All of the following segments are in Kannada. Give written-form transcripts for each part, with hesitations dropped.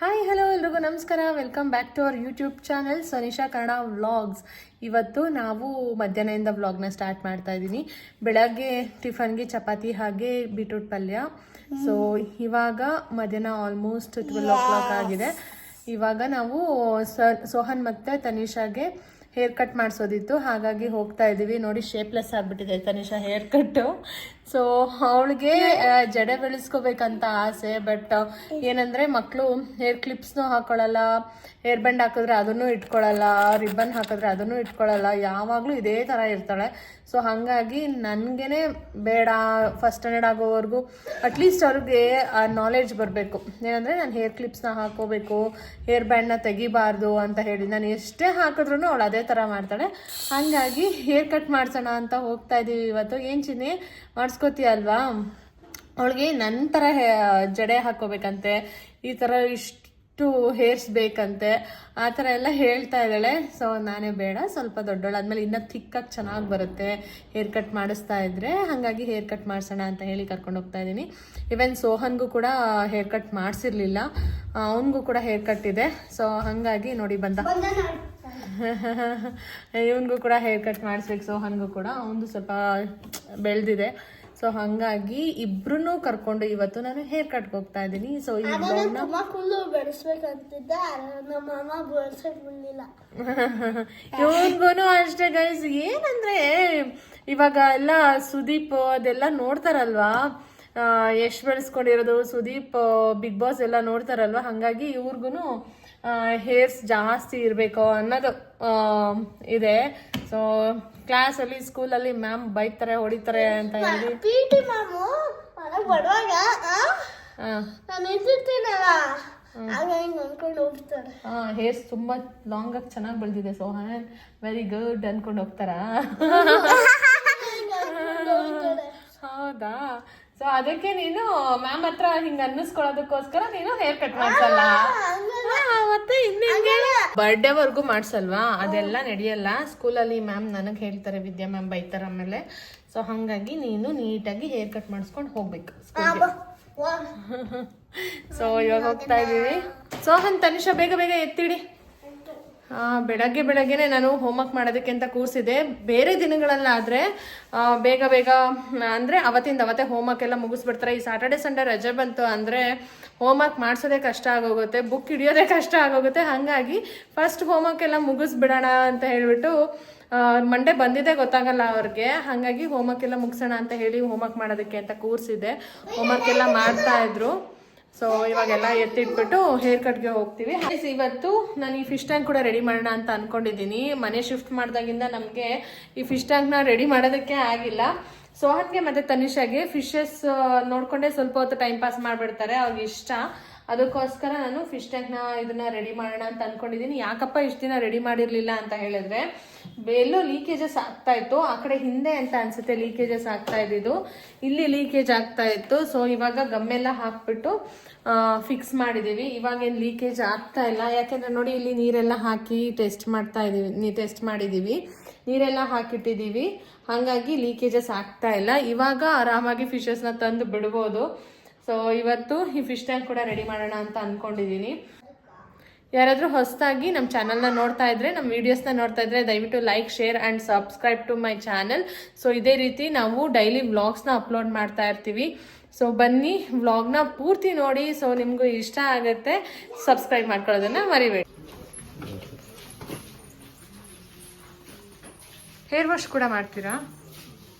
ಹಾಯ್ ಹಲೋ ಎಲ್ರಿಗೂ ನಮಸ್ಕಾರ. Welcome back to our YouTube channel Sanisha Kannada vlogs. ಇವತ್ತು ನಾವು ಮಧ್ಯಾಹ್ನದಿಂದ ವ್ಲಾಗ್ನ ಸ್ಟಾರ್ಟ್ ಮಾಡ್ತಾ ಇದ್ದೀನಿ. ಬೆಳಗ್ಗೆ ಟಿಫನ್ಗೆ ಚಪಾತಿ ಹಾಗೆ ಬೀಟ್ರೂಟ್ ಪಲ್ಯ. ಸೊ ಇವಾಗ ಮಧ್ಯಾಹ್ನ ಆಲ್ಮೋಸ್ಟ್ 12 ಆಗಿದೆ. ಇವಾಗ ನಾವು ಸೋಹನ್ ಮತ್ತು ತನಿಷಾಗೆ ಹೇರ್ ಕಟ್ ಮಾಡಿಸೋದಿತ್ತು, ಹಾಗಾಗಿ ಹೋಗ್ತಾ ಇದ್ದೀವಿ. ನೋಡಿ ಶೇಪ್ಲೆಸ್ ಆಗಿಬಿಟ್ಟಿದೆ ತನಿಷಾ ಹೇರ್ ಕಟ್ಟು. ಸೊ ಅವಳಿಗೆ ಜಡೆ ಬೆಳೆಸ್ಕೋಬೇಕಂತ ಆಸೆ, ಬಟ್ ಏನಂದರೆ ಮಕ್ಕಳು ಹೇರ್ ಕ್ಲಿಪ್ಸ್ನೂ ಹಾಕೊಳ್ಳಲ್ಲ, ಹೇರ್ ಬ್ಯಾಂಡ್ ಹಾಕಿದ್ರೆ ಅದನ್ನು ಇಟ್ಕೊಳ್ಳಲ್ಲ, ರಿಬ್ಬನ್ ಹಾಕಿದ್ರೆ ಅದನ್ನು ಇಟ್ಕೊಳ್ಳಲ್ಲ, ಯಾವಾಗಲೂ ಇದೇ ಥರ ಇರ್ತಾಳೆ. ಸೊ ಹಾಗಾಗಿ ನನಗೇ ಬೇಡ, ಫಸ್ಟ್ ಸ್ಟ್ಯಾಂಡರ್ಡ್ ಆಗೋವರೆಗೂ ಅಟ್ಲೀಸ್ಟ್ ಅವ್ರಿಗೆ ಆ ನಾಲೆಡ್ಜ್ ಬರಬೇಕು. ಏನಂದರೆ ನಾನು ಹೇರ್ ಕ್ಲಿಪ್ಸ್ನ ಹಾಕೋಬೇಕು, ಹೇರ್ ಬ್ಯಾಂಡ್ನ ತೆಗಿಬಾರ್ದು ಅಂತ ಹೇಳಿ ನಾನು ಎಷ್ಟೇ ಹಾಕಿದ್ರೂ ಅವಳು ಅದೇ ಥರ ಮಾಡ್ತಾಳೆ. ಹಾಗಾಗಿ ಹೇರ್ ಕಟ್ ಮಾಡಿಸೋಣ ಅಂತ ಹೋಗ್ತಾ ಇದ್ದೀವಿ ಇವತ್ತು. ಏನು ಚಿನ್ನಿ ಮಾಡಿಸ್ಕೋತೀಯ ಅಲ್ವಾ? ಅವಳಿಗೆ ನನ್ನ ಥರ ಜಡೆ ಹಾಕೋಬೇಕಂತೆ, ಈ ಥರ ಇಷ್ಟು ಹೇರ್ಸ್ ಬೇಕಂತೆ, ಆ ಥರ ಎಲ್ಲ ಹೇಳ್ತಾ ಇದ್ದಾಳೆ. ಸೊ ನಾನೇ ಬೇಡ, ಸ್ವಲ್ಪ ದೊಡ್ಡೋಳಾದ್ಮೇಲೆ ಇನ್ನೂ ಥಿಕ್ಕಾಗಿ ಚೆನ್ನಾಗಿ ಬರುತ್ತೆ ಹೇರ್ ಕಟ್ ಮಾಡಿಸ್ತಾ ಇದ್ರೆ, ಹಾಗಾಗಿ ಹೇರ್ ಕಟ್ ಮಾಡಿಸೋಣ ಅಂತ ಹೇಳಿ ಕರ್ಕೊಂಡು ಹೋಗ್ತಾ ಇದ್ದೀನಿ. ಈವನ್ ಸೋಹನ್ಗೂ ಕೂಡ ಹೇರ್ ಕಟ್ ಮಾಡಿಸಿರ್ಲಿಲ್ಲ, ಅವನಿಗೂ ಕೂಡ ಹೇರ್ ಕಟ್ ಇದೆ. ಸೊ ಹಾಗಾಗಿ ನೋಡಿ ಬಂದ ಇವನಿಗೂ ಕೂಡ ಹೇರ್ ಕಟ್ ಮಾಡಿಸ್ಬೇಕು, ಸೋಹನ್ಗೂ ಕೂಡ. ಅವನದು ಸ್ವಲ್ಪ ಬೆಳೆದಿದೆ. ಸೊ ಹಾಗಾಗಿ ಇಬ್ರು ಕರ್ಕೊಂಡು ಇವತ್ತು ನಾನು ಹೇರ್ ಕಟ್ಗೆ ಹೋಗ್ತಾ ಇದ್ದೀನಿ. ಸೊ ಇವನ್ಗೂ ಅಷ್ಟೇ ಗೈಸ್. ಏನಂದ್ರೆ ಇವಾಗ ಎಲ್ಲ ಸುದೀಪ್ ಅದೆಲ್ಲ ನೋಡ್ತಾರಲ್ವಾ, ಯಶ್ ಬೆಳೆಸ್ಕೊಂಡಿರೋದು, ಸುದೀಪ್ ಬಿಗ್ ಬಾಸ್ ಎಲ್ಲ ನೋಡ್ತಾರಲ್ವಾ, ಹಾಗಾಗಿ ಇವ್ರಿಗೂ ಹೇರ್ಸ್ ಜಾಸ್ತಿ ಇರಬೇಕು ಅನ್ನೋದು ಇದೆ. ಸೊ ಕ್ಲಾಸಲ್ಲಿ ಸ್ಕೂಲಲ್ಲಿ ಮ್ಯಾಮ್ ಬೈತಾರೆ, ಹೊಡಿತಾರೆ ಅಂತ ಹೇಳಿ ಹೇರ್ಸ್ ತುಂಬಾ ಲಾಂಗ್ ಆಗಿ ಚೆನ್ನಾಗಿ ಬೆಳೆದಿದೆ ಸೋಹನ್, ವೆರಿ ಗುಡ್ ಅನ್ಕೊಂಡು ಹೋಗ್ತಾರ. ಹೌದಾ? ಸೊ ಅದಕ್ಕೆ ನೀನು ಮ್ಯಾಮ್ ಹತ್ರ ಹಿಂಗ ಅನ್ನಿಸ್ಕೊಳ್ಳೋದಕ್ಕೋಸ್ಕರ ನೀನು ಹೇರ್ ಕಟ್ ಮಾಡ್ಸಲ್ಲ, ಮತ್ತೆ ಇನ್ನೇನ್ಗೆ ಬರ್ಡೇವರೆಗೂ ಮಾಡ್ಸಲ್ವಾ? ಅದೆಲ್ಲ ನಡೆಯಲ್ಲ ಸ್ಕೂಲಲ್ಲಿ. ಮ್ಯಾಮ್ ನನಗೆ ಹೇಳ್ತಾರೆ, ವಿದ್ಯಾ ಮ್ಯಾಮ್ ಬೈತಾರೆ ಆಮೇಲೆ. ಸೊ ಹಾಗಾಗಿ ನೀನು ನೀಟಾಗಿ ಹೇರ್ ಕಟ್ ಮಾಡಿಸ್ಕೊಂಡು ಹೋಗ್ಬೇಕು ಸ್ಕೂಲ್ಗೆ. ಸೊ ಇವಾಗ ಹೋಗ್ತಾ ಇದೀವಿ. ಸೋಹನ್ ತನಿಷಾ ಬೇಗ ಬೇಗ ಎತ್ತಿಡಿ. ಬೆಳಗ್ಗೆನೆ ನಾನು ಹೋಮ್ವರ್ಕ್ ಮಾಡೋದಕ್ಕೆ ಅಂತ ಕೂರಿಸಿದೆ. ಬೇರೆ ದಿನಗಳಲ್ಲಾದರೆ ಬೇಗ ಬೇಗ ಅಂದರೆ ಅವತ್ತೇ ಹೋಮ್ವರ್ಕ್ ಎಲ್ಲ ಮುಗಿಸ್ಬಿಡ್ತಾರೆ. ಈ ಸ್ಯಾಟರ್ಡೆ ಸಂಡೇ ರಜೆ ಬಂತು ಅಂದರೆ ಹೋಮ್ವರ್ಕ್ ಮಾಡಿಸೋದೇ ಕಷ್ಟ ಆಗೋಗುತ್ತೆ, ಬುಕ್ ಹಿಡಿಯೋದೇ ಕಷ್ಟ ಆಗೋಗುತ್ತೆ. ಹಾಗಾಗಿ ಫಸ್ಟ್ ಹೋಮ್ವರ್ಕ್ ಎಲ್ಲ ಮುಗಿಸ್ಬಿಡೋಣ ಅಂತ ಹೇಳಿಬಿಟ್ಟು, ಮಂಡೇ ಬಂದಿದೆ ಗೊತ್ತಾಗಲ್ಲ ಅವ್ರಿಗೆ, ಹಾಗಾಗಿ ಹೋಮ್ವರ್ಕ್ ಎಲ್ಲ ಮುಗಿಸೋಣ ಅಂತ ಹೇಳಿ ಹೋಮ್ವರ್ಕ್ ಮಾಡೋದಕ್ಕೆ ಅಂತ ಕೂರಿಸಿದೆ. ಹೋಮ್ವರ್ಕ್ ಎಲ್ಲ ಮಾಡ್ತಾಯಿದ್ರು. ಸೊ ಇವಾಗೆಲ್ಲ ಎತ್ತಿಟ್ಬಿಟ್ಟು ಹೇರ್ ಕಟ್ಗೆ ಹೋಗ್ತೀವಿ. ಇವತ್ತು ನಾನು ಈ ಫಿಶ್ ಟ್ಯಾಂಕ್ ಕೂಡ ರೆಡಿ ಮಾಡೋಣ ಅಂತ ಅಂದ್ಕೊಂಡಿದ್ದೀನಿ. ಮನೆ ಶಿಫ್ಟ್ ಮಾಡಿದಾಗಿಂದ ನಮಗೆ ಈ ಫಿಶ್ ಟ್ಯಾಂಕ್ನ ರೆಡಿ ಮಾಡೋದಕ್ಕೆ ಆಗಿಲ್ಲ. ಸೋಹನ್ಗೆ ಮತ್ತು ತನಿಷಾಗೆ ಫಿಶಸ್ ನೋಡಿಕೊಂಡೇ ಸ್ವಲ್ಪ ಹೊತ್ತು ಟೈಮ್ ಪಾಸ್ ಮಾಡಿಬಿಡ್ತಾರೆ, ಅವ್ರಿಗೆ ಇಷ್ಟ. ಅದಕ್ಕೋಸ್ಕರ ನಾನು ಫಿಶ್ ಟ್ಯಾಂಕ್ನ ಇದನ್ನ ರೆಡಿ ಮಾಡೋಣ ಅಂತ ಅಂದ್ಕೊಂಡಿದ್ದೀನಿ. ಯಾಕಪ್ಪ ಇಷ್ಟು ದಿನ ರೆಡಿ ಮಾಡಿರಲಿಲ್ಲ ಅಂತ ಹೇಳಿದ್ರೆ, ಎಲ್ಲೋ ಲೀಕೇಜಸ್ ಆಗ್ತಾ ಇತ್ತು. ಆ ಕಡೆ ಹಿಂದೆ ಅಂತ ಅನ್ಸುತ್ತೆ ಲೀಕೇಜಸ್ ಆಗ್ತಾ ಇದ್ದಿದ್ದು, ಇಲ್ಲಿ ಲೀಕೇಜ್ ಆಗ್ತಾ ಇತ್ತು. ಸೊ ಇವಾಗ ಗಮ್ಮೆಲ್ಲ ಹಾಕ್ಬಿಟ್ಟು ಫಿಕ್ಸ್ ಮಾಡಿದ್ದೀವಿ. ಇವಾಗೇನು ಲೀಕೇಜ್ ಆಗ್ತಾ ಇಲ್ಲ, ಯಾಕೆಂದರೆ ನೋಡಿ ಇಲ್ಲಿ ನೀರೆಲ್ಲ ಹಾಕಿ ಟೆಸ್ಟ್ ಮಾಡಿದ್ದೀವಿ, ನೀರೆಲ್ಲ ಹಾಕಿಟ್ಟಿದ್ದೀವಿ. ಹಾಗಾಗಿ ಲೀಕೇಜಸ್ ಆಗ್ತಾ ಇಲ್ಲ. ಇವಾಗ ಆರಾಮಾಗಿ ಫಿಶಸ್ನ ತಂದು ಬಿಡ್ಬೋದು. ಸೊ ಇವತ್ತು ಈ ಫಿಶ್ ಟ್ಯಾಂಕ್ ಕೂಡ ರೆಡಿ ಮಾಡೋಣ ಅಂತ ಅಂದ್ಕೊಂಡಿದ್ದೀನಿ. ಯಾರಾದರೂ ಹೊಸದಾಗಿ ನಮ್ಮ ಚಾನಲ್ನ ನೋಡ್ತಾ ಇದ್ರೆ, ನಮ್ಮ ವೀಡಿಯೋಸ್ನ ನೋಡ್ತಾ ಇದ್ರೆ, ದಯವಿಟ್ಟು like, share and subscribe to my channel. So ಇದೇ ರೀತಿ ನಾವು ಡೈಲಿ ವ್ಲಾಗ್ಸ್ನ ಅಪ್ಲೋಡ್ ಮಾಡ್ತಾ ಇರ್ತೀವಿ. ಸೊ ಬನ್ನಿ ವ್ಲಾಗ್ನ ಪೂರ್ತಿ ನೋಡಿ. ಸೊ ನಿಮಗೂ ಇಷ್ಟ ಆಗುತ್ತೆ, ಸಬ್ಸ್ಕ್ರೈಬ್ ಮಾಡ್ಕೊಳ್ಳೋದನ್ನ ಮರಿಬೇಡಿ. ಹೇರ್ ವಾಶ್ ಕೂಡ ಮಾಡ್ತೀರಾ?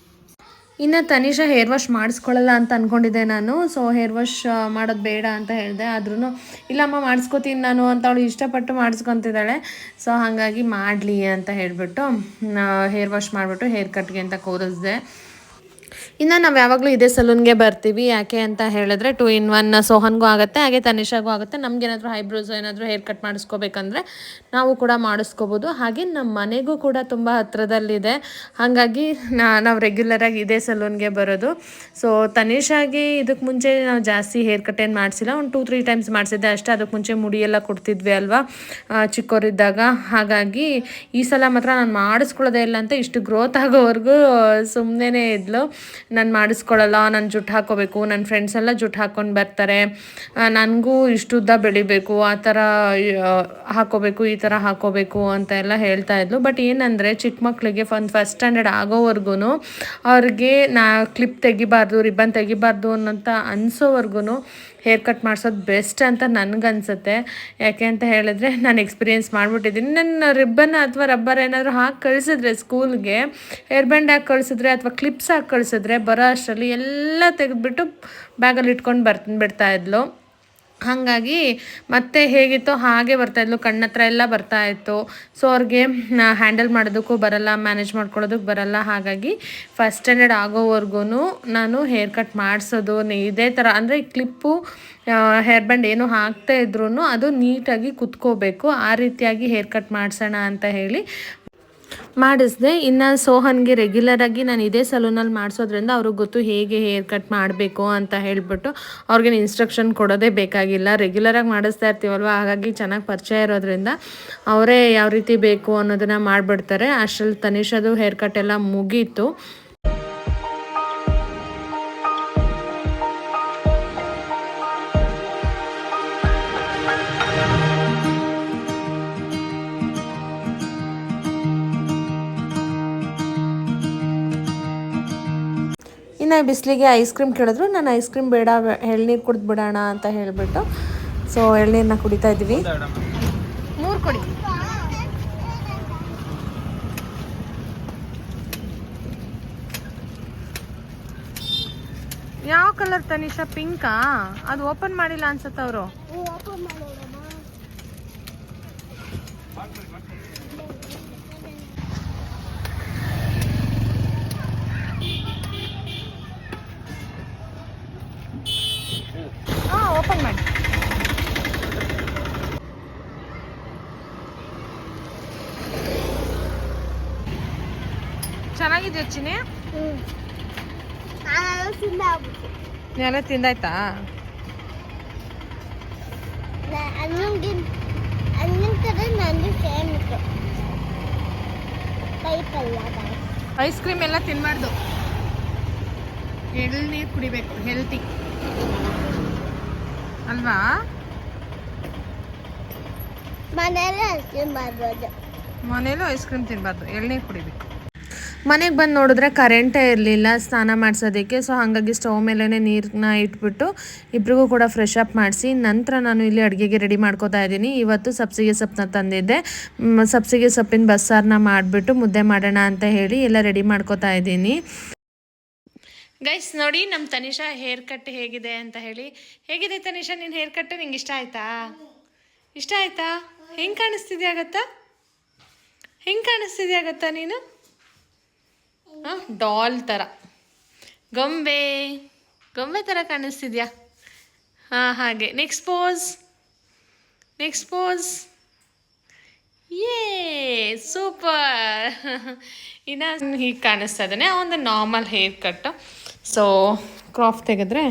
ಇನ್ನು ತನಿಷಾ ಹೇರ್ ವಾಶ್ ಮಾಡಿಸ್ಕೊಳ್ಳಲ್ಲ ಅಂತ ಅಂದ್ಕೊಂಡಿದ್ದೆ ನಾನು. ಸೊ ಹೇರ್ ವಾಶ್ ಮಾಡೋದು ಬೇಡ ಅಂತ ಹೇಳಿದೆ, ಆದ್ರೂ ಇಲ್ಲಮ್ಮ ಮಾಡಿಸ್ಕೋತೀನಿ ನಾನು ಅಂತ ಅವಳು ಇಷ್ಟಪಟ್ಟು ಮಾಡಿಸ್ಕೊತಿದ್ದಾಳೆ. ಸೊ ಹಾಗಾಗಿ ಮಾಡಲಿ ಅಂತ ಹೇಳಿಬಿಟ್ಟು ಹೇರ್ ವಾಶ್ ಮಾಡಿಬಿಟ್ಟು ಹೇರ್ ಕಟ್ಗೆ ಅಂತ ಕೂರಿಸಿದೆ. ಇನ್ನು ನಾವು ಯಾವಾಗಲೂ ಇದೇ ಸಲೂನ್ಗೆ ಬರ್ತೀವಿ. ಯಾಕೆ ಅಂತ ಹೇಳಿದ್ರೆ 2 in 1 ಸೋಹನ್ಗೂ ಆಗುತ್ತೆ, ಹಾಗೆ ತನಿಷಾಗೂ ಆಗುತ್ತೆ. ನಮಗೇನಾದರೂ ಐಬ್ರೋಸ್ ಏನಾದರೂ ಹೇರ್ ಕಟ್ ಮಾಡಿಸ್ಕೋಬೇಕಂದ್ರೆ ನಾವು ಕೂಡ ಮಾಡಿಸ್ಕೋಬೋದು. ಹಾಗೆ ನಮ್ಮ ಮನೆಗೂ ಕೂಡ ತುಂಬ ಹತ್ತಿರದಲ್ಲಿದೆ, ಹಾಗಾಗಿ ನಾವು ರೆಗ್ಯುಲರಾಗಿ ಇದೇ ಸಲೂನ್ಗೆ ಬರೋದು. ಸೊ ತನಿಷಾಗೆ ಇದಕ್ಕೆ ಮುಂಚೆ ನಾವು ಜಾಸ್ತಿ ಹೇರ್ ಕಟ್ ಏನು ಮಾಡಿಸಿಲ್ಲ, ಒಂದು 2-3 ಟೈಮ್ಸ್ ಮಾಡಿಸಿದ್ದೆ ಅಷ್ಟೇ. ಅದಕ್ಕೆ ಮುಂಚೆ ಮುಡಿಯೆಲ್ಲ ಕೊಡ್ತಿದ್ವಿ ಅಲ್ವಾ ಚಿಕ್ಕವರಿದ್ದಾಗ, ಹಾಗಾಗಿ ಈ ಸಲ ಮಾತ್ರ ನಾನು ಮಾಡಿಸ್ಕೊಳ್ಳೋದೇ ಇಲ್ಲ ಅಂತ ಇಷ್ಟು ಗ್ರೋತ್ ಆಗೋವರೆಗೂ ಸುಮ್ಮನೆ ಇದ್ಲು. ನಾನು ಮಾಡಿಸ್ಕೊಳ್ಳಲ್ಲ, ನಾನು ಜುಟ್ಟು ಹಾಕ್ಕೋಬೇಕು, ನನ್ನ ಫ್ರೆಂಡ್ಸ್ ಎಲ್ಲ ಜುಟ್ಟು ಹಾಕ್ಕೊಂಡು ಬರ್ತಾರೆ, ನನಗೂ ಇಷ್ಟುದ್ದ ಬೆಳಿಬೇಕು, ಆ ಥರ ಹಾಕ್ಕೋಬೇಕು, ಈ ಥರ ಹಾಕ್ಕೋಬೇಕು ಅಂತ ಎಲ್ಲ ಹೇಳ್ತಾ ಇದ್ಲು. ಬಟ್ ಏನಂದರೆ ಚಿಕ್ಕ ಮಕ್ಕಳಿಗೆ ಫಸ್ಟ್ ಸ್ಟ್ಯಾಂಡರ್ಡ್ ಆಗೋವರೆಗೂ ಅವ್ರಿಗೆ ಕ್ಲಿಪ್ ತೆಗಿಬಾರ್ದು, ರಿಬ್ಬನ್ ತೆಗಿಬಾರ್ದು ಅನ್ನೋಂಥ ಅನಿಸೋವರೆಗೂ ಹೇರ್ ಕಟ್ ಮಾಡಿಸೋದು ಬೆಸ್ಟ್ ಅಂತ ನನಗನ್ಸುತ್ತೆ. ಯಾಕೆ ಅಂತ ಹೇಳಿದ್ರೆ ನಾನು ಎಕ್ಸ್ಪೀರಿಯೆನ್ಸ್ ಮಾಡಿಬಿಟ್ಟಿದ್ದೀನಿ. ನನ್ನ ರಿಬ್ಬನ್ ಅಥವಾ ರಬ್ಬರ್ ಏನಾದರೂ ಹಾಕಿ ಕಳಿಸಿದ್ರೆ ಸ್ಕೂಲ್ಗೆ, ಹೇರ್ ಬ್ಯಾಂಡ್ ಹಾಕಿ ಕಳಿಸಿದ್ರೆ ಅಥವಾ ಕ್ಲಿಪ್ಸ್ ಹಾಕಿ ಕಳಿಸಿದ್ರೆ ಬರೋ ಅಷ್ಟರಲ್ಲಿ ಎಲ್ಲ ತೆಗೆದುಬಿಟ್ಟು ಬ್ಯಾಗಲ್ಲಿ ಇಟ್ಕೊಂಡು ಬಿಡ್ತಾಯಿದ್ಲು. ಹಾಗಾಗಿ ಮತ್ತೆ ಹೇಗಿತ್ತೋ ಹಾಗೆ ಬರ್ತಾಯಿದ್ಲು, ಕಣ್ಣತ್ರ ಎಲ್ಲ ಬರ್ತಾಯಿತ್ತು. ಸೊ ಅವ್ರಿಗೆ ಹ್ಯಾಂಡಲ್ ಮಾಡೋದಕ್ಕೂ ಬರಲ್ಲ, ಮ್ಯಾನೇಜ್ ಮಾಡ್ಕೊಳ್ಳೋದಕ್ಕೆ ಬರಲ್ಲ. ಹಾಗಾಗಿ ಫಸ್ಟ್ ಸ್ಟ್ಯಾಂಡರ್ಡ್ ಆಗೋವರೆಗೂ ನಾನು ಹೇರ್ ಕಟ್ ಮಾಡಿಸೋದು ಇದೇ ಥರ, ಅಂದರೆ ಕ್ಲಿಪ್ಪು ಹೇರ್ ಬ್ಯಾಂಡ್ ಏನು ಹಾಕ್ತಾ ಇದ್ರೂ ಅದು ನೀಟಾಗಿ ಕುತ್ಕೋಬೇಕು, ಆ ರೀತಿಯಾಗಿ ಹೇರ್ ಕಟ್ ಮಾಡಿಸೋಣ ಅಂತ ಹೇಳಿ ಮಾಡಿಸಿದೆ. ಇನ್ನು ಸೋಹನ್ಗೆ ರೆಗ್ಯುಲರಾಗಿ ನಾನು ಇದೇ ಸಲೂನಲ್ಲಿ ಮಾಡಿಸೋದ್ರಿಂದ ಅವ್ರಿಗೆ ಗೊತ್ತು ಹೇಗೆ ಹೇರ್ ಕಟ್ ಮಾಡಬೇಕು ಅಂತ ಹೇಳಿಬಿಟ್ಟು ಅವ್ರಿಗೆ ಇನ್ಸ್ಟ್ರಕ್ಷನ್ ಕೊಡೋದೇ ಬೇಕಾಗಿಲ್ಲ. ರೆಗ್ಯುಲರಾಗಿ ಮಾಡಿಸ್ತಾ ಇರ್ತೀವಲ್ವ, ಹಾಗಾಗಿ ಚೆನ್ನಾಗಿ ಪರಿಚಯ ಇರೋದ್ರಿಂದ ಅವರೇ ಯಾವ ರೀತಿ ಬೇಕು ಅನ್ನೋದನ್ನು ಮಾಡಿಬಿಡ್ತಾರೆ. ಅಷ್ಟರಲ್ಲಿ ತನಿಷದು ಹೇರ್ ಕಟ್ ಎಲ್ಲ ಮುಗೀತು. ಇನ್ನು ಬಿಸಿಲಿಗೆ ಐಸ್ ಕ್ರೀಮ್ ಕೇಳಿದ್ರು. ನಾನು ಐಸ್ ಕ್ರೀಮ್ ಬೇಡ, ಎಳ್ನೀರು ಕುಡಿದು ಬಿಡೋಣ ಅಂತ ಹೇಳಿಬಿಟ್ಟು ಸೊ ಎಳ್ನೀರನ್ನ ಕುಡಿತಾ ಇದ್ದೀವಿ. 3 ಕೊಡಿ. ಯಾವ ಕಲರ್ ತನಿಷಾ? ಪಿಂಕಾ? ಅದು ಓಪನ್ ಮಾಡಿಲ್ಲ ಅನ್ಸುತ್ತೆ ಅವರು. ಓಪನ್ ಮಾಡಿ. ಚೆನ್ನಾಗಿದೆ ಚಿನಿ. ಎಲ್ಲ ತಿಂದಾಯ್ತಾ? ಐಸ್ ಕ್ರೀಮ್ ಎಲ್ಲ ತಿನ್ಬಾರ್ದು, ಎಳ್ನೀರು ಕುಡಿಬೇಕು, ಹೆಲ್ತಿ ಅಲ್ವಾ? ಮನೇಲೂ ಐಸ್ ಕ್ರೀಮ್ ತಿನ್ಬಾರ್ದು, ಎಳ್ನೀರು ಕುಡಿಬೇಕು. ಮನೆಗೆ ಬಂದು ನೋಡಿದ್ರೆ ಕರೆಂಟೇ ಇರಲಿಲ್ಲ ಸ್ನಾನ ಮಾಡಿಸೋದಕ್ಕೆ. ಸೊ ಹಾಗಾಗಿ ಸ್ಟವ್ ಮೇಲೇ ನೀರನ್ನ ಇಟ್ಬಿಟ್ಟು ಇಬ್ರಿಗೂ ಕೂಡ ಫ್ರೆಶ್ ಅಪ್ ಮಾಡಿಸಿ ನಂತರ ನಾನು ಇಲ್ಲಿ ಅಡುಗೆಗೆ ರೆಡಿ ಮಾಡ್ಕೋತಾ ಇದ್ದೀನಿ. ಇವತ್ತು ಸಬ್ಸಿಗೆ ಸೊಪ್ಪನ್ನ ತಂದಿದ್ದೆ. ಸಬ್ಸಿಗೆ ಸೊಪ್ಪಿನ ಬಸ್ಸಾರನ್ನ ಮಾಡಿಬಿಟ್ಟು ಮುದ್ದೆ ಮಾಡೋಣ ಅಂತ ಹೇಳಿ ಎಲ್ಲ ರೆಡಿ ಮಾಡ್ಕೋತಾ ಇದ್ದೀನಿ. ಗೈಸ್ ನೋಡಿ ನಮ್ಮ ತನಿಷಾ ಹೇರ್ ಕಟ್ ಹೇಗಿದೆ ಅಂತ ಹೇಳಿ. ಹೇಗಿದೆ ತನಿಷಾ ನಿನ್ನ ಹೇರ್ ಕಟ್? ನಿಂಗೆ ಇಷ್ಟ ಆಯ್ತಾ? ಇಷ್ಟ ಆಯ್ತಾ? ಹೆಂಗೆ ಕಾಣಿಸ್ತಿದ್ಯಾಗತ್ತಾ? ಹೆಂಗೆ ಕಾಣಿಸ್ತಿದ್ಯಾಗತ್ತಾ ನೀನು? ಹಾಂ, ಡಾಲ್ ಥರ, ಗೊಂಬೆ ಥರ ಕಾಣಿಸ್ತಿದ್ಯಾ? ಹಾಂ, ಹಾಗೆ. Next pose. ಯೇ, ಸೂಪರ್. ಇನ್ನು ಹೀಗೆ ಕಾಣಿಸ್ತಾ ಇದ್ದಾನೆ. ಒಂದು ನಾರ್ಮಲ್ ಹೇರ್ ಕಟ್. ಸೊ ಕ್ರಾಫ್ ತೆಗೆದ್ರೆ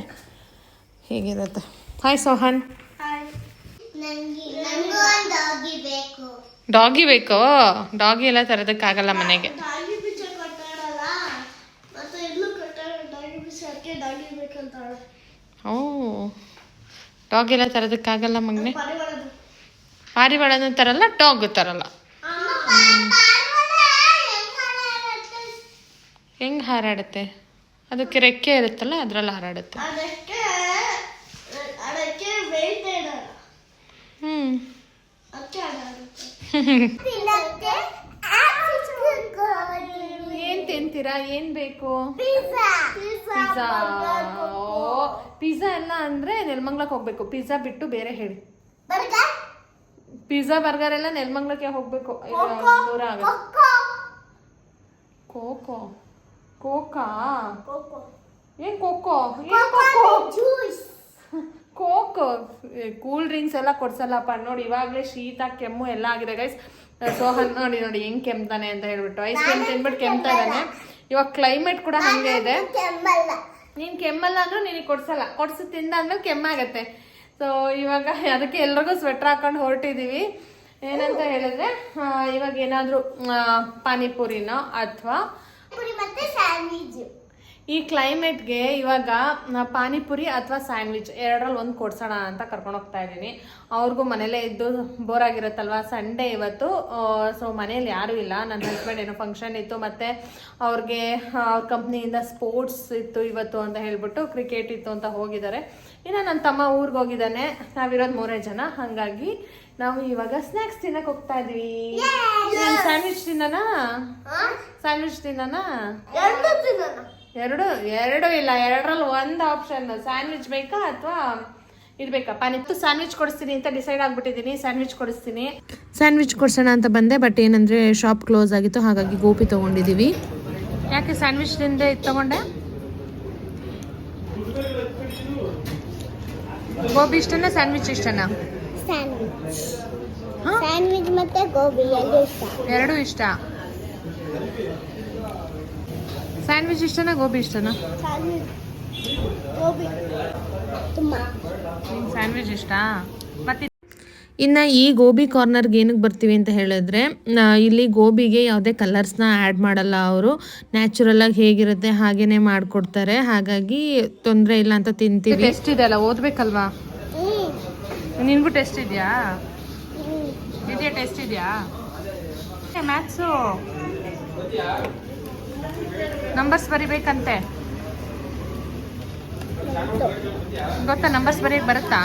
ಹೇಗಿರುತ್ತೆ. ಹಾಯ್ ಸೋಹನ್. ಡಾಗಿ ಬೇಕೋ? ಡಾಗಿ ಎಲ್ಲ ತರೋದಕ್ಕಾಗಲ್ಲ ಮನೆಗೆ. ಓ, ಡಾಗ್ ಎಲ್ಲ ತರೋದಕ್ಕಾಗಲ್ಲ ಮಗನೆ. ಪಾರಿವಾಳನೂ ತರಲ್ಲ, ಡಾಗ್ ತರಲ್ಲ. ಹೆಂಗೆ ಹಾರಾಡುತ್ತೆ? ಅದಕ್ಕೆ ರೆಕ್ಕೆ ಇರುತ್ತಲ್ಲ, ಅದ್ರಲ್ಲಿ ಹಾರಾಡುತ್ತೆ. ಏನ್ ತಿಂತೀರಾ? ಏನ್ ಬೇಕು? ಪಿಜ್ಜಾ ಎಲ್ಲ ಅಂದ್ರೆ ನೆಲಮಂಗ್ಲಕ್ಕೆ ಹೋಗ್ಬೇಕು. ಪಿಜ್ಜಾ ಬಿಟ್ಟು ಬೇರೆ ಹೇಳಿ. ಪಿಜ್ಜಾ ಬರ್ಗರ್ ಎಲ್ಲ ನೆಲಮಂಗ್ಲಕ್ಕೆ ಹೋಗ್ಬೇಕು, ದೂರ ಆಗುತ್ತೆ. ಕೋಕಾ? ಏನ್ ಕೋಕೋ? ಕೋಕೋ ಕೂಲ್ ಡ್ರಿಂಕ್ಸ್ ಎಲ್ಲ ಕೊಡ್ಸಲ್ಲಪ್ಪ. ನೋಡಿ ಇವಾಗಲೇ ಶೀತ, ಕೆಮ್ಮು ಎಲ್ಲ ಆಗಿದೆ ಗೈಸ್. ಸೋಹನ್ ನೋಡಿ ಹೆಂಗ್ ಕೆಮ್ತಾನೆ ಅಂತ ಹೇಳ್ಬಿಟ್ಟು ಐಸ್ ಕ್ರೀಮ್ ತಿನ್ಬಿಟ್ಟು ಕೆಮ್ತಾ ಇದ್ದಾನೆ. ಇವಾಗ ಕ್ಲೈಮೇಟ್ ಕೂಡ ಹಂಗೆ ಇದೆ. ನೀನ್ ಕೆಮ್ಮಲ್ಲ ಅಂದ್ರೂ ನಿನಗೆ ಕೊಡ್ಸು ತಿಂದಾದ್ಮೇಲೆ ಕೆಮ್ಮಾಗತ್ತೆ. ಸೊ ಇವಾಗ ಅದಕ್ಕೆ ಎಲ್ರಿಗೂ ಸ್ವೆಟ್ರ್ ಹಾಕೊಂಡು ಹೊರಟಿದೀವಿ. ಏನಂತ ಹೇಳಿದ್ರೆ ಇವಾಗ ಏನಾದರೂ ಪಾನಿಪುರಿನೋ ಅಥವಾ ಈ ಕ್ಲೈಮೇಟ್ಗೆ ಇವಾಗ ಪಾನಿಪುರಿ ಅಥವಾ ಸ್ಯಾಂಡ್ವಿಚ್ ಎರಡರಲ್ಲಿ ಒಂದು ಕೊಡ್ಸೋಣ ಅಂತ ಕರ್ಕೊಂಡು ಹೋಗ್ತಾ ಇದ್ದೀನಿ. ಅವ್ರಿಗೂ ಮನೇಲೇ ಇದ್ದು ಬೋರ್ ಆಗಿರುತ್ತಲ್ವ, ಸಂಡೇ ಇವತ್ತು. ಸೊ ಮನೇಲಿ ಯಾರೂ ಇಲ್ಲ, ನನ್ನ ಹಸ್ಬೆಂಡ್ ಏನೋ ಫಂಕ್ಷನ್ ಇತ್ತು, ಮತ್ತು ಅವ್ರಿಗೆ ಅವ್ರ ಕಂಪ್ನಿಯಿಂದ ಸ್ಪೋರ್ಟ್ಸ್ ಇತ್ತು ಇವತ್ತು ಅಂತ ಹೇಳ್ಬಿಟ್ಟು, ಕ್ರಿಕೆಟ್ ಇತ್ತು ಅಂತ ಹೋಗಿದ್ದಾರೆ. ಇನ್ನು ನನ್ನ ತಮ್ಮ ಊರಿಗೆ ಹೋಗಿದ್ದಾನೆ. ನಾವಿರೋದು 3 ಜನ, ಹಾಗಾಗಿ ನಾವು ಇವಾಗ ಸ್ನ್ಯಾಕ್ಸ್ ತಿನ್ನಕ್ಕೆ ಹೋಗ್ತಾ ಇದೀವಿ. ಸ್ಯಾಂಡ್ವಿಚ್ ತಿನ್ನೋಣ? ಸ್ಯಾಂಡ್ವಿಚ್ ತಿನ್ನೋಣ? ಎರಡು ಇಲ್ಲ, ಎರಡರಲ್ಲಿ ಒಂದು ಆಪ್ಷನ್. ಸ್ಯಾಂಡ್ವಿಚ್ ಬೇಕಾ ಅಥವಾ ಇದು ಬೇಕಾ? ಪಾನಿತ್ತು ಸ್ಯಾಂಡ್ವಿಚ್ ಕೊಡಿಸ್ತೀನಿ ಅಂತ ಡಿಸೈಡ್ ಆಗ್ಬಿಟ್ಟಿದ್ದೀನಿ. ಸ್ಯಾಂಡ್ವಿಚ್ ಕೊಡಿಸ್ತೀನಿ. ಸ್ಯಾಂಡ್ವಿಚ್ ಕೊಡ್ಸೋಣ ಅಂತ ಬಂದೆ, ಬಟ್ ಏನಂದರೆ ಶಾಪ್ ಕ್ಲೋಸ್ ಆಗಿತ್ತು, ಹಾಗಾಗಿ ಗೋಬಿ ತೊಗೊಂಡಿದ್ದೀವಿ. ಯಾಕೆ ಸ್ಯಾಂಡ್ವಿಚ್ ತಿಂದೆ ಇದು ತೊಗೊಂಡೆ? ಗೋಬಿ ಇಷ್ಟನಾ ಸ್ಯಾಂಡ್ವಿಚ್ ಇಷ್ಟನಾ? ಸ್ಯಾಂಡ್ವಿಚ್ ಮತ್ತೆ ಗೋಬಿ ಎರಡು ಇಷ್ಟ. ಸ್ಯಾಂಡ್ವಿಚ್ ಇಷ್ಟನಾ ಗೋಬಿ ಇಷ್ಟನಾ? ಸ್ಯಾಂಡ್ವಿಚ್ ಇಷ್ಟ. ಮತ್ತೆ ಇನ್ನು ಈ ಗೋಬಿ ಕಾರ್ನರ್ಗೆ ಏನಕ್ಕೆ ಬರ್ತೀವಿ ಅಂತ ಹೇಳಿದ್ರೆ, ಇಲ್ಲಿ ಗೋಬಿಗೆ ಯಾವುದೇ ಕಲರ್ಸ್ನ ಆ್ಯಡ್ ಮಾಡಲ್ಲ ಅವರು. ನ್ಯಾಚುರಲಾಗಿ ಹೇಗಿರುತ್ತೆ ಹಾಗೇ ಮಾಡಿಕೊಡ್ತಾರೆ, ಹಾಗಾಗಿ ತೊಂದರೆ ಇಲ್ಲ ಅಂತ ತಿಂತೀವಿ. ಟೆಸ್ಟ್ ಇದೆ ಅಲ್ಲ, ಓದಬೇಕಲ್ವಾ? ನಿನಗೂ ಟೆಸ್ಟ್ ಇದೆಯಾ? ಇದೆಯಾ ಟೆಸ್ಟ್ ಇದೆಯಾ? ಮ್ಯಾಥ್ಸು ನಂಬರ್ಸ್ ಬರಿಬೇಕಂತೆ, ಗೊತ್ತಾ? ನಂಬರ್ಸ್ ಬರೆಯಕ್ಕೆ ಬರುತ್ತಾ?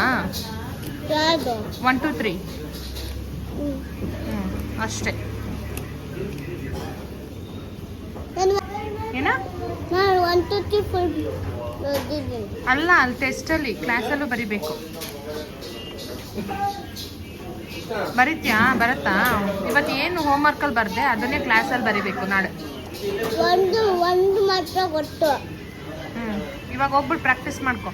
1 2 3 ಅಷ್ಟೇ. ಏನ ಅಲ್ಲ, ಅಲ್ಲಿ ಟೆಸ್ಟಲ್ಲಿ ಕ್ಲಾಸಲ್ಲೂ ಬರಿಬೇಕು. ಬರೀತ್ಯಾ? ಬರುತ್ತಾ? ಇವತ್ತು ಏನು ಹೋಮ್ವರ್ಕಲ್ಲಿ ಬರ್ದೆ ಅದನ್ನೇ ಕ್ಲಾಸಲ್ಲಿ ಬರಿಬೇಕು ನಾಳೆ. ಒಂದು ಮಾತ್ರ ಗೊತ್ತು. ಇವಾಗ ಹೋಗ್ಬಿಟ್ಟು ಪ್ರಾಕ್ಟೀಸ್ ಮಾಡ್ಕೊ.